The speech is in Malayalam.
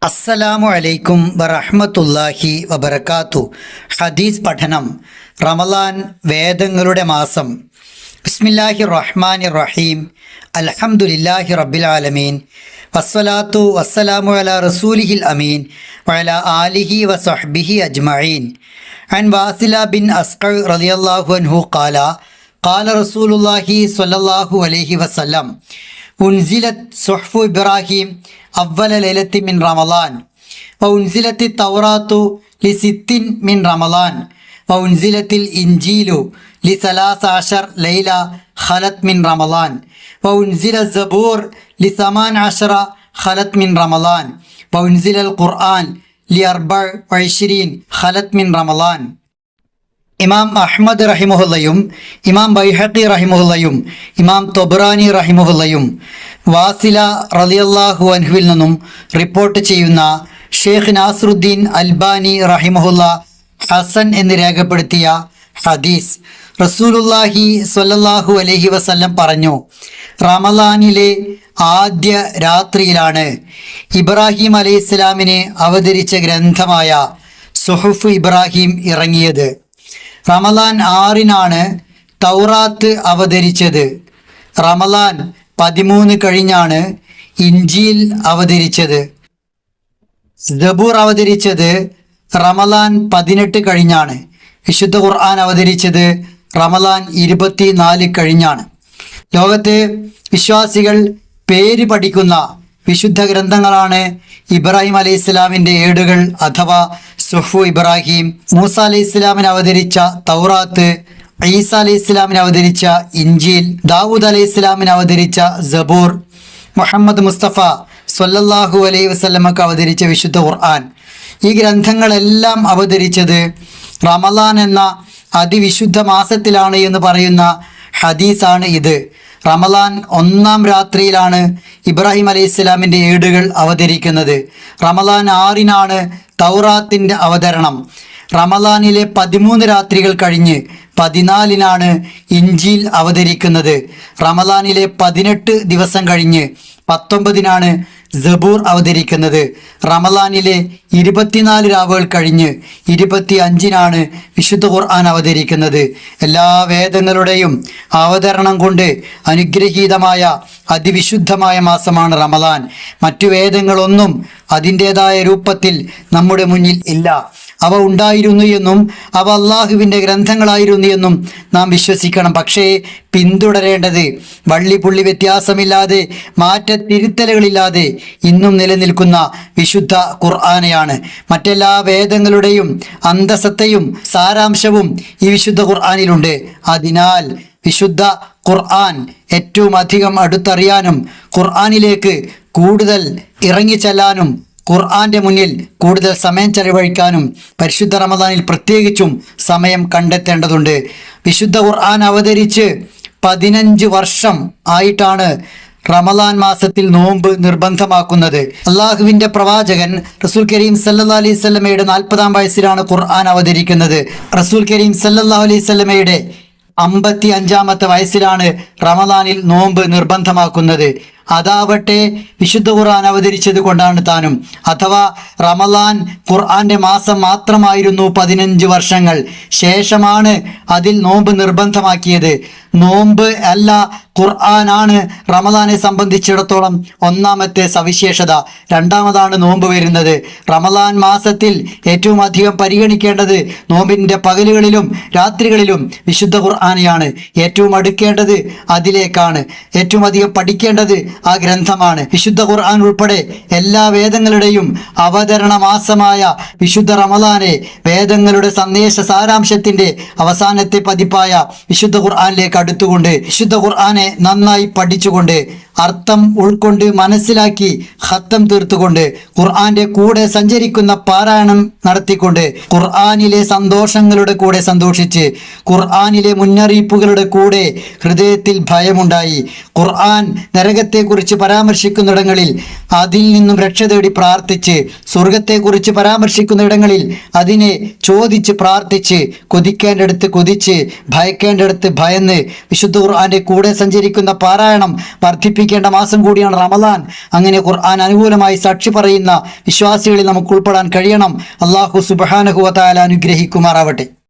അസ്സലാമു അലൈക്കും വറഹ്മത്തുള്ളാഹി വബറകാതു. ഹദീസ് പഠനം. റമളാൻ വേദങ്ങളുടെ മാസം. ബിസ്മില്ലാഹിർ റഹ്മാനിർ റഹീം. അൽഹംദുലില്ലാഹി റബ്ബിൽ ആലമീൻ. വസ്സലാത്തു വസ്സലാമു അലാ റസൂലിഹിൽ അമീൻ വഅലാ ആലിഹി വസഹ്ബിഹി അജ്മഈൻ. അൻ വാസില ബിൻ അസ്ഖർ റളിയല്ലാഹു അൻഹു ഖാല ഖാല റസൂലുള്ളാഹി സ്വല്ലല്ലാഹു അലൈഹി വസല്ലം ഉൻസിലത് സുഹ്ഫു ഇബ്രാഹിം അവ്വല ലൈലത്തി മിൻ റമളാൻ വഉൻസിലത്തി തൗറാത്തു ലിസിത്തിൻ മിൻ റമളാൻ വഉൻസിലത്തിൽ ഇൻജീലു ലിസലാസഅശർ ലൈല ഖലത് മിൻ റമളാൻ വഉൻസില സബൂർ ലിസമാൻ അശറ ഖലത് മിൻ റമളാൻ വഉൻസിലൽ ഖുർആൻ ലിഅർബഅ വഇശ്രീൻ ഖലത് മിൻ റമളാൻ. ഇമാം അഹ്മദ് റഹിമഹുല്ലയും ഇമാം ബൈഹഖി റഹിമഹുല്ലയും ഇമാം തൊബ്രാനി റഹിമഹുല്ലയും വാസില റളിയല്ലാഹു അൻഹുവിൽ നിന്നും റിപ്പോർട്ട് ചെയ്യുന്ന ഷെയ്ഖ് നാസറുദ്ദീൻ അൽബാനി റഹിമഹുല്ല ഹസൻ എന്ന് രേഖപ്പെടുത്തിയ ഹദീസ്. റസൂലുള്ളാഹി സ്വല്ലല്ലാഹു അലൈഹി വസല്ലം പറഞ്ഞു, റമളാനിലെ ആദ്യ രാത്രിയിലാണ് ഇബ്രാഹിം അലൈഹിസ്സലാമിനെ അവതരിച്ച ഗ്രന്ഥമായ സുഹുഫ് ഇബ്രാഹിം ഇറങ്ങിയത്. റമളാൻ 6-നാണ് തൗറാത്ത് അവതരിച്ചത്. റമളാൻ 13 കഴിഞ്ഞാണ് ഇൻജീൽ അവതരിച്ചത്. സബൂർ അവതരിച്ചത് റമളാൻ 18 കഴിഞ്ഞാണ്. വിശുദ്ധ ഖുർആൻ അവതരിച്ചത് റമളാൻ 24 കഴിഞ്ഞാണ്. ലോകത്തെ വിശ്വാസികൾ പേര് പഠിക്കുന്ന വിശുദ്ധ ഗ്രന്ഥങ്ങളാണ് ഇബ്രാഹിം അലൈഹി ഇസ്ലാമിൻ്റെ ഏടുകൾ അഥവാ സുഹ്ഫു ഇബ്രാഹിം, മൂസ അലൈഹി ഇസ്ലാമിന് അവതരിച്ച തൗറാത്ത്, ഈസ അലൈഹി ഇസ്ലാമിന് അവതരിച്ച ഇൻജീൽ, ദാവൂദ് അലൈഹി ഇസ്ലാമിന് അവതരിച്ച സബൂർ, മുഹമ്മദ് മുസ്തഫ സ്വല്ലല്ലാഹു അലൈഹി വസല്ലമക്ക് അവതരിച്ച വിശുദ്ധ ഖുർആൻ. ഈ ഗ്രന്ഥങ്ങളെല്ലാം അവതരിച്ചത് റമളാൻ എന്ന അതിവിശുദ്ധ മാസത്തിലാണ് എന്ന് പറയുന്ന ഹദീസാണ് ഇത്. റമളാൻ 1-ാം രാത്രിയിലാണ് ഇബ്രാഹിം അലൈഹി ഇസ്ലാമിൻ്റെ ഏടുകൾ അവതരിക്കുന്നത്. റമളാൻ 6-നാണ് തൗറാത്തിൻ്റെ അവതരണം. റമളാനിലെ 13 രാത്രികൾ കഴിഞ്ഞ് 14-നാണ് ഇൻജീൽ അവതരിക്കുന്നത്. റമളാനിലെ 18 ദിവസം കഴിഞ്ഞ് 19-നാണ് സബൂർ അവതരിക്കുന്നത്. റമളാനിലെ 24 രാവുകൾ കഴിഞ്ഞ് 25-നാണ് വിശുദ്ധ ഖുർആൻ അവതരിക്കുന്നത്. എല്ലാ വേദങ്ങളുടെയും അവതരണം കൊണ്ട് അനുഗ്രഹീതമായ അതിവിശുദ്ധമായ മാസമാണ് റമളാൻ. മറ്റു വേദങ്ങളൊന്നും അതിൻ്റേതായ രൂപത്തിൽ നമ്മുടെ മുന്നിൽ ഇല്ല. അവ ഉണ്ടായിരുന്നു എന്നും അവ അള്ളാഹുവിൻ്റെ ഗ്രന്ഥങ്ങളായിരുന്നു എന്നും നാം വിശ്വസിക്കണം. പക്ഷേ പിന്തുടരേണ്ടത് വള്ളിപുള്ളി വ്യത്യാസമില്ലാതെ മാറ്റത്തിരുത്തലുകളില്ലാതെ ഇന്നും നിലനിൽക്കുന്ന വിശുദ്ധ ഖുർആനെയാണ്. മറ്റെല്ലാ വേദങ്ങളുടെയും അന്തസത്തയും സാരാംശവും ഈ വിശുദ്ധ ഖുർആനിലുണ്ട്. അതിനാൽ വിശുദ്ധ ഖുർആൻ ഏറ്റവും അധികം അടുത്തറിയാനും ഖുർആനിലേക്ക് കൂടുതൽ ഇറങ്ങിച്ചെല്ലാനും ഖുർആന്റെ മുന്നിൽ കൂടുതൽ സമയം ചെലവഴിക്കാനും പരിശുദ്ധ റമദാനിൽ പ്രത്യേകിച്ചും സമയം കണ്ടെത്തേണ്ടതുണ്ട്. വിശുദ്ധ ഖുർആൻ അവതരിച്ച് 15 വർഷം ആയിട്ടാണ് റമളാൻ മാസത്തിൽ നോമ്പ് നിർബന്ധമാക്കുന്നത്. അള്ളാഹുവിൻ്റെ പ്രവാചകൻ റസൂൽ കരീം സല്ലല്ലാഹു അലൈഹി വസല്ലമയുടെ 40-ാം വയസ്സിലാണ് ഖുർആൻ അവതരിക്കുന്നത്. റസൂൽ കരീം സല്ലല്ലാഹു അലൈഹി വസല്ലമയുടെ 55-ാമത്തെ വയസ്സിലാണ് റമളാനിൽ നോമ്പ് നിർബന്ധമാക്കുന്നത്. അതാവട്ടെ വിശുദ്ധ ഖുർആൻ അവതരിച്ചത് കൊണ്ടാണ് താനും. അഥവാ റമളാൻ ഖുർആന്റെ മാസം മാത്രമായിരുന്നു 15 വർഷങ്ങൾ. ശേഷമാണ് അതിൽ നോമ്പ് നിർബന്ധമാക്കിയത്. നോമ്പ് അല്ല, ഖുർആനാണ് റമളാനെ സംബന്ധിച്ചിടത്തോളം ഒന്നാമത്തെ സവിശേഷത. രണ്ടാമതാണ് നോമ്പ് വരുന്നത്. റമളാൻ മാസത്തിൽ ഏറ്റവും അധികം പരിഗണിക്കേണ്ടത് നോമ്പിൻ്റെ പകലുകളിലും രാത്രികളിലും വിശുദ്ധ ഖുർആനെയാണ്. ഏറ്റവും അടുക്കേണ്ടത് അതിലേക്കാണ്. ഏറ്റവും അധികം പഠിക്കേണ്ടത് ആ ഗ്രന്ഥമാണ്. വിശുദ്ധ ഖുർആൻ ഉൾപ്പെടെ എല്ലാ വേദങ്ങളുടെയും അവതരണ മാസമായ വിശുദ്ധ റമളാനെ വേദങ്ങളുടെ സന്ദേശ സാരാംശത്തിന്റെ അവസാനത്തെ പതിപ്പായ വിശുദ്ധ ഖുർആനിലേക്ക് അടുത്തുകൊണ്ട് വിശുദ്ധ ഖുർആനെ നന്നായി പഠിച്ചുകൊണ്ട് അർത്ഥം ഉൾക്കൊണ്ട് മനസ്സിലാക്കി ഖത്തം തീർത്തുകൊണ്ട് ഖുർആന്റെ കൂടെ സഞ്ചരിക്കുന്ന പാരായണം നടത്തിക്കൊണ്ട് ഖുർആനിലെ സന്തോഷങ്ങളുടെ കൂടെ സന്തോഷിച്ച് ഖുർആനിലെ മുന്നറിയിപ്പുകളുടെ കൂടെ ഹൃദയത്തിൽ ഭയമുണ്ടായി ഖുർആൻ നരകത്തെക്കുറിച്ച് പരാമർശിക്കുന്നിടങ്ങളിൽ അതിൽ നിന്നും രക്ഷ തേടി പ്രാർത്ഥിച്ച് സ്വർഗത്തെക്കുറിച്ച് പരാമർശിക്കുന്നിടങ്ങളിൽ അതിനെ ചോദിച്ച് പ്രാർത്ഥിച്ച് കൊതിക്കേണ്ടടുത്ത് കൊതിച്ച് ഭയക്കേണ്ടടുത്ത് ഭയന്ന് വിശുദ്ധ ഖുർആന്റെ കൂടെ സഞ്ചരിക്കുന്ന പാരായണം വർദ്ധിപ്പിക്കേണ്ട മാസം കൂടിയാണ് റമദാൻ. അങ്ങനെ ഖുർആൻ അനുകൂലമായി സാക്ഷി പറയുന്ന വിശ്വാസികളിൽ നമുക്ക് ഉൾപ്പെടാൻ കഴിയണം. അല്ലാഹു സുബ്ഹാനഹു വ തആല അനുഗ്രഹിക്കുമാറാവട്ടെ.